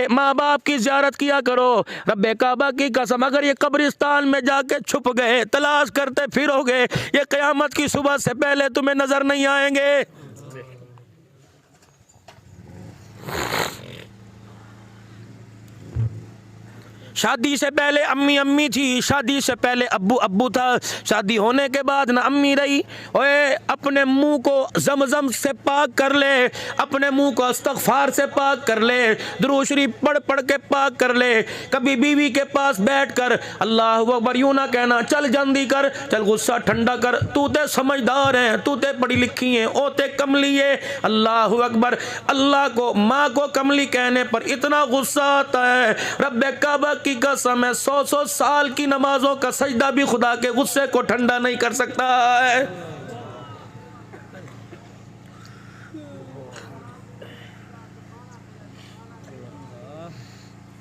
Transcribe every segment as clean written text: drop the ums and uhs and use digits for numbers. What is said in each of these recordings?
माँ बाप की ज़ियारत किया करो। रब्बे काबा की कसम, अगर ये कब्रिस्तान में जाके छुप गए, तलाश करते फिरोगे, ये क़यामत की सुबह से पहले तुम्हें नजर नहीं आएंगे। शादी से पहले अम्मी अम्मी थी, शादी से पहले अब्बू अब्बू था, शादी होने के बाद ना अम्मी रही। ओए अपने मुंह को जमजम से पाक कर ले, अपने मुंह को इस्तगफार से पाक कर ले, दुरूद शरीफ पढ़ पढ़ के पाक कर ले। कभी बीवी के पास बैठ कर अल्लाहु अकबर यूं ना कहना, चल जल्दी कर, चल गुस्सा ठंडा कर, तू ते समझदार है, तू ते पढ़ी लिखी है, ओ ते कमली है। अल्लाहु अकबर। अल्लाह को माँ को कमली कहने पर इतना गुस्सा आता है, रब्बे काबा की कसम है, 100 साल की नमाजों का सजदा भी खुदा के गुस्से को ठंडा नहीं कर सकता है।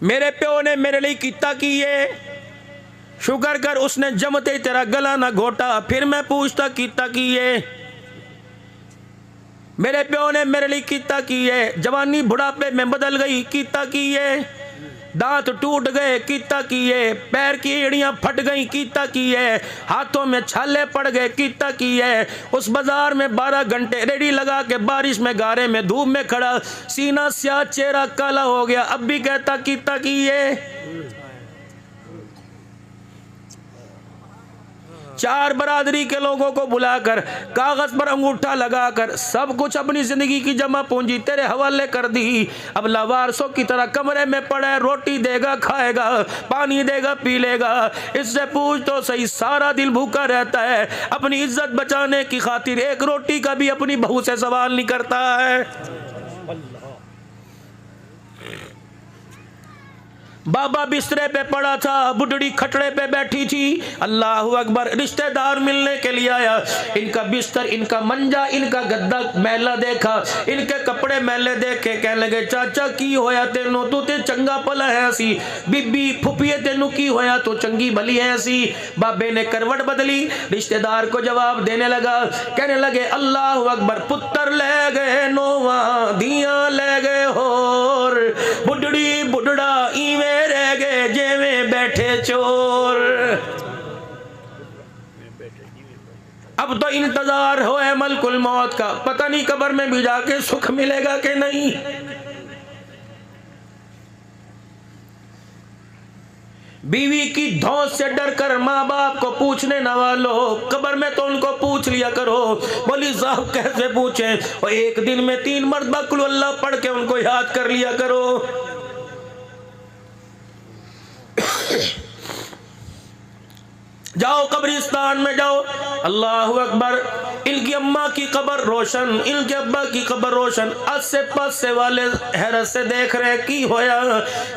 मेरे प्यो ने मेरे लिए कितना किए, शुक्र कर उसने जमते तेरा गला ना घोटा। फिर मैं पूछता कितना किए, मेरे प्यो ने मेरे लिए कितना किए, जवानी बुढ़ापे में बदल गई कितना किए, दांत टूट गए कितना किए, पैर की एड़ियां फट गई कितना किए, हाथों में छाले पड़ गए कितना किए, उस बाजार में 12 घंटे रेडी लगा के बारिश में गारे में धूप में खड़ा, सीना स्याह चेहरा काला हो गया, अब भी कहता कितना किए। 4 बरादरी के लोगों को बुलाकर कागज पर अंगूठा लगाकर सब कुछ अपनी जिंदगी की जमा पूंजी तेरे हवाले कर दी। अब लावारसों की तरह कमरे में पड़े, रोटी देगा खाएगा, पानी देगा पी लेगा। इससे पूछ तो सही, सारा दिल भूखा रहता है, अपनी इज्जत बचाने की खातिर एक रोटी का भी अपनी बहू से सवाल नहीं करता है। बाबा बिस्तरे पे पड़ा था, बुढ़ड़ी खटड़े पे बैठी थी। अल्लाहु अकबर। रिश्तेदार मिलने के लिए आया, इनका बिस्तर, इनका मंजा, इनका गद्दा मैला देखा, इनके कपड़े मैले देखे, कहने लगे चाचा की होया तेनू, तू ते चंगा भला है सी, बीबी फुफिए तेनू की होया, तू चंगी भली है सी। बाबे ने करवट बदली, रिश्तेदार को जवाब देने लगा, कहने लगे अल्लाहु अकबर, पुत्र ले गए नोवा, दियां ले गए होर, बुढ़ड़ी बुढ़ड़ा इवे रह गए जेवे बैठे चोर। अब तो इंतजार हो है मलकुल मौत का, पता नहीं कब्र में भी जाके सुख मिलेगा कि नहीं। बीवी की धौंस से डर कर माँ बाप को पूछने न वालों, कब्र में तो उनको पूछ लिया करो। बोली साहब कैसे पूछे, और एक दिन में 3 मरतबा कुल अल्लाह पढ़ के उनको याद कर लिया करो। जाओ कब्रिस्तान में जाओ, अल्लाहु अकबर। इनकी अम्मा की कब्र रोशन, इनके अब्बा की कब्र रोशन, आसे पासे वाले हैरत से देख रहे की होया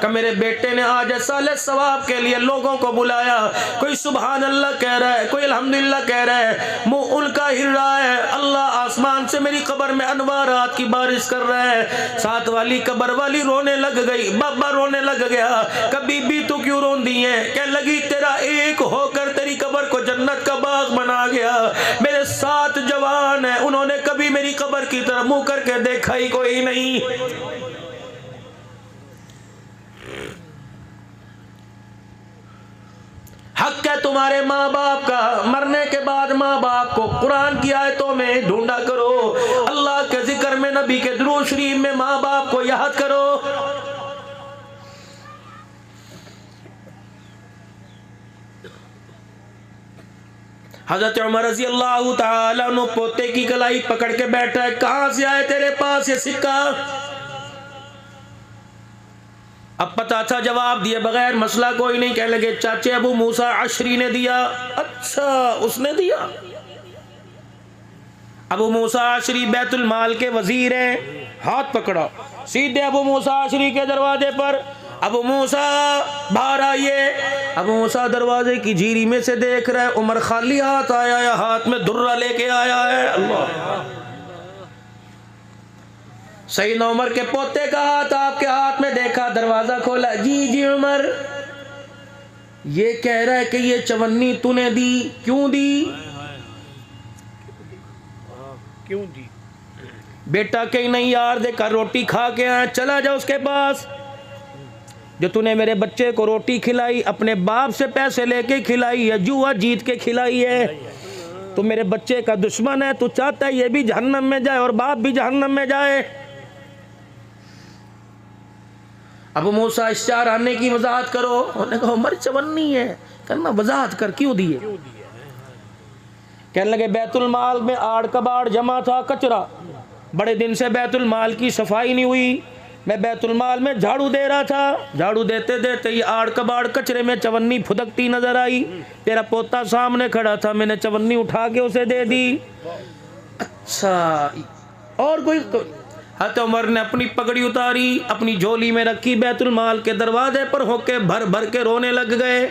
कि मेरे बेटे ने आज साले सवाब के लिए लोगों को बुलाया। कोई सुभान अल्लाह कह रहा है, कोई अल्हम्दुलिल्लाह कह रहा है, मुंह उनका हिल रहा है। अल्लाह आसमान से मेरी कब्र में अनवारात की बारिश कर रहा है। साथ वाली कब्र वाली रोने लग गई, बाबा रोने लग गया। कभी भी तू क्यों रोंदी है, कह लगी तेरा एक होकर तेरी कब्र को जन्नत का बाग बना गया। मेरे 7 जवान हैं, उन्होंने कभी मेरी कब्र की तरफ मुंह करके देखा ही कोई नहीं। हक है तुम्हारे माँ बाप का, मरने के बाद माँ बाप को कुरान की आयतों में ढूंढा करो, अल्लाह के जिक्र में, नबी के दुरूद शरीफ में माँ बाप को याद करो। हजरत उमर रज़ी अल्लाह ताला अन्हु पोते की कलाई पकड़ के बैठा है, कहां से आए तेरे पास ये सिक्का। अब पता था जवाब दिए बगैर मसला कोई नहीं। कहने लगे चाचे अबू मूसा अशरी ने दिया। अच्छा उसने दिया। अबू मूसा अशरी बैतुल माल के वजीर हैं। हाथ पकड़ा, सीधे अबू मूसा अशरी के दरवाजे पर। अबू मूसा बाहर आइए। अबू मूसा दरवाजे की झीरी में से देख रहे, उमर खाली हाथ आया है, हाथ में दुर्रा लेके आया है। अल्लाह। सैयदना उमर के पोते का हाथ आपके हाथ में देखा, दरवाजा खोला। जी जी उमर, ये कह रहा है कि ये चवन्नी तूने दी, क्यों दी? क्यों दी? बेटा कहीं नहीं यार, देखा रोटी खा के आया, चला जा उसके पास। जो तूने मेरे बच्चे को रोटी खिलाई अपने बाप से पैसे लेके खिलाई है, जुआ जीत के खिलाई है। तू मेरे बच्चे का दुश्मन है, तू चाहता है ये भी जहन्नम में जाए और बाप भी जहन्नम में जाए। अबू मूसा इस 4 आने की वजाहत करो। उन्होंने कहा उम्र 54 है। कहना वजाहत कर, क्यों दिए? कहने लगे बैतुल माल में आड़ कबाड़ जमा था, कचरा, बड़े दिन से बैतुल माल की सफाई नहीं हुई। मैं बैतुल माल में झाड़ू दे रहा था, झाड़ू देते देते ये आड़ कबाड़ कचरे में चवन्नी फुदकती नजर आई। तेरा पोता सामने खड़ा था, मैंने चवन्नी उठा के उसे दे दी। अच्छा, और कोई? तो हज़रत उमर ने अपनी पगड़ी उतारी, अपनी झोली में रखी, बैतुल माल के दरवाजे पर होके भर भर के रोने लग गए।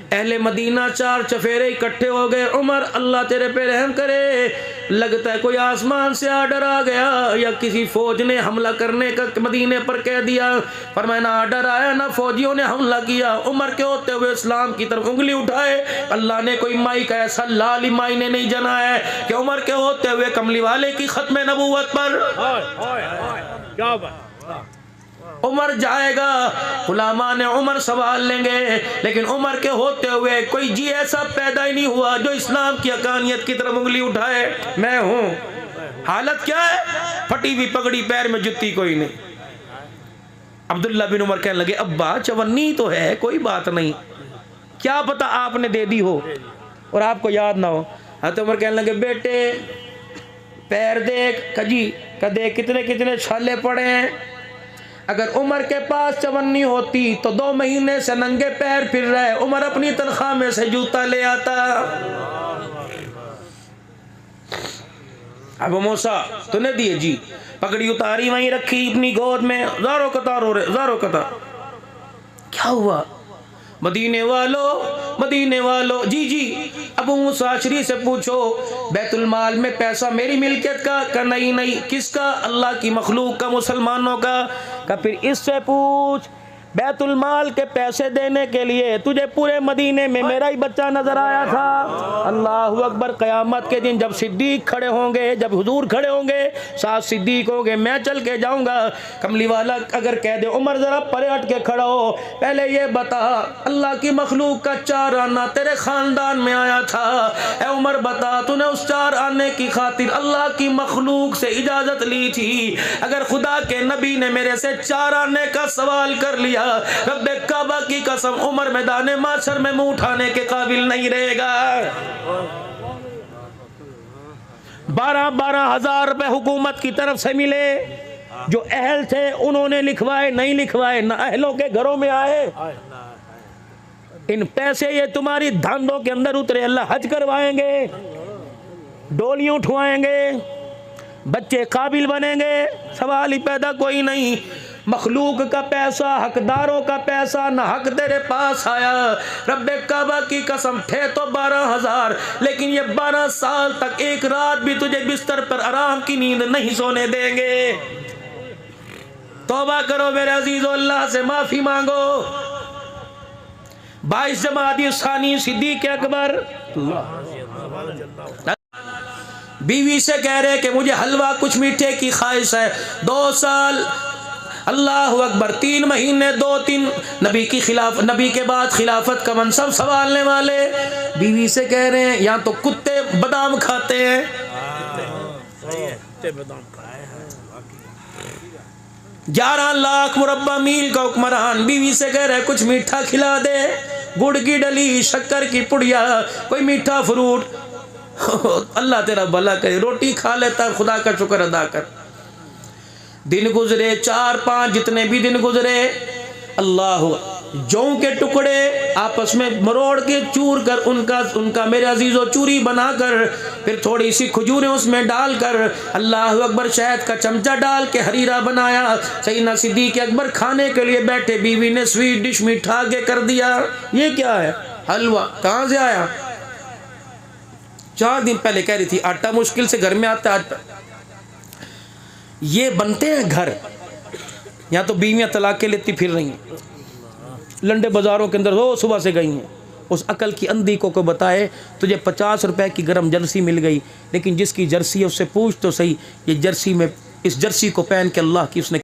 अहले मदीना 4 चफेरे इकट्ठे हो गए। उमर अल्लाह तेरे पे रहम करे, लगता है कोई आसमान से आर्डर आ गया या किसी फौज ने हमला करने का मदीने पर कह दिया। फरमाया ना आर्डर आया ना फौजियों ने हमला किया। उमर के होते हुए इस्लाम की तरफ उंगली उठाए। अल्लाह ने कोई माई का ऐसा लाली मायने नहीं जना है कि उमर के होते हुए कमली वाले की खत्म नबूवत पर क्या बात। उमर जाएगा, गुलामा ने उमर सवाल लेंगे, लेकिन उमर के होते हुए कोई जी ऐसा पैदा ही नहीं हुआ जो इस्लाम की हकानियत की तरफ उंगली उठाए। मैं हूं। हालत क्या है? फटी हुई पगड़ी, पैर में जुत्ती कोई नहीं। अब्दुल्ला बिन उमर कहने लगे अब्बा चवन्नी तो है, कोई बात नहीं, क्या पता आपने दे दी हो और आपको याद ना हो। हज़रत उमर कहने लगे बेटे पैर देख। कजी का देख कितने कितने छाले पड़े हैं। अगर उमर के पास चवन्नी होती तो 2 महीने से नंगे पैर फिर रहे, उमर अपनी तनख्वाह में से जूता ले आता। अबू मूसा तूने दिए? जी। पगड़ी उतारी, वहीं रखी अपनी गोद में, ज़ारो कतार हो रहे, ज़ारो कतार। क्या हुआ? मदीने वालों, जी जी। अबू मूसा अशरी से पूछो बैतुल माल में पैसा मेरी मिल्कियत का नहीं, किसका? अल्लाह की मखलूक का, मुसलमानों का। फिर इससे पूछ बैतुल माल के पैसे देने के लिए तुझे पूरे मदीने में मेरा ही बच्चा नजर आया था। अल्लाह अकबर। क़यामत के दिन जब सिद्दीक खड़े होंगे, जब हुजूर खड़े होंगे, 7 सिद्दीक होंगे, मैं चल के जाऊंगा। कमली वाला अगर कह दे उमर जरा परे हट के खड़ा हो, पहले ये बता अल्लाह की मखलूक का 4 आना तेरे खानदान में आया था। ए उमर बता तूने उस 4 आने की खातिर अल्लाह की मखलूक से इजाजत ली थी? अगर खुदा के नबी ने मेरे से 4 आने का सवाल कर लिया, रब्बे काबा की कसम उमर मैदाने माशर में मुंह उठाने के काबिल नहीं रहेगा। 12-12 हजार रुपए हुकूमत की तरफ से मिले। जो अहल थे उन्होंने लिखवाए, नहीं लिखवाए, ना अहलों के घरों में आए। इन पैसे ये तुम्हारी धांधों के अंदर उतरे, अल्लाह हज करवाएंगे, डोलियां उठवाएंगे, बच्चे काबिल बनेंगे, सवाल ही पैदा कोई नहीं। मखलूक का पैसा, हकदारों का पैसा ना हक तेरे पास आया। रब्बे काबा की कसम थे तो 12,000, लेकिन ये 12 साल तक एक रात भी तुझे बिस्तर पर आराम की नींद नहीं सोने देंगे। तौबा करो मेरे अजीजों, अल्लाह से माफी मांगो। 22 जमादी सानी सिद्दीक अकबर बीवी से कह रहे कि मुझे हलवा कुछ मीठे की ख्वाहिश है। 2 साल अल्लाह अकबर, 3 महीने 2-3 नबी के बाद खिलाफत का मनसब संभालने वाले बीवी से कह रहे हैं यहाँ तो कुत्ते बादाम खाते हैं। 11 लाख मुरब्बा मील का हुक्मरान बीवी से कह रहे कुछ मीठा खिला दे, गुड़ की डली, शक्कर की पुड़िया, कोई मीठा फ्रूट। अल्लाह तेरा भला करे, रोटी खा लेता खुदा का शुक्र अदा कर। दिन गुजरे 4-5 जितने भी दिन गुजरे, अल्लाह जौ के टुकड़े आपस में मरोड़ के चूर कर उनका मेरे अजीजों चूरी बनाकर, फिर थोड़ी सी खजूरें उसमें डालकर, अल्लाह अकबर, शहद का चमचा डाल के हरीरा बनाया। सैयदना सिद्दीक अकबर खाने के लिए बैठे, बीवी ने स्वीट डिश मीठा आगे कर दिया। ये क्या है? हलवा। कहाँ से आया? 4 दिन पहले कह रही थी आटा मुश्किल से घर में आता है। ये बनते हैं घर, यहाँ तो बीवियाँ तलाक के लेती फिर रही हैं, लंडे बाज़ारों के अंदर रोज सुबह से गई हैं। उस अकल की अंधी को बताए तुझे 50 रुपए की गर्म जर्सी मिल गई, लेकिन जिसकी जर्सी है उससे पूछ तो सही, ये जर्सी में, इस जर्सी को पहन के अल्लाह की उसने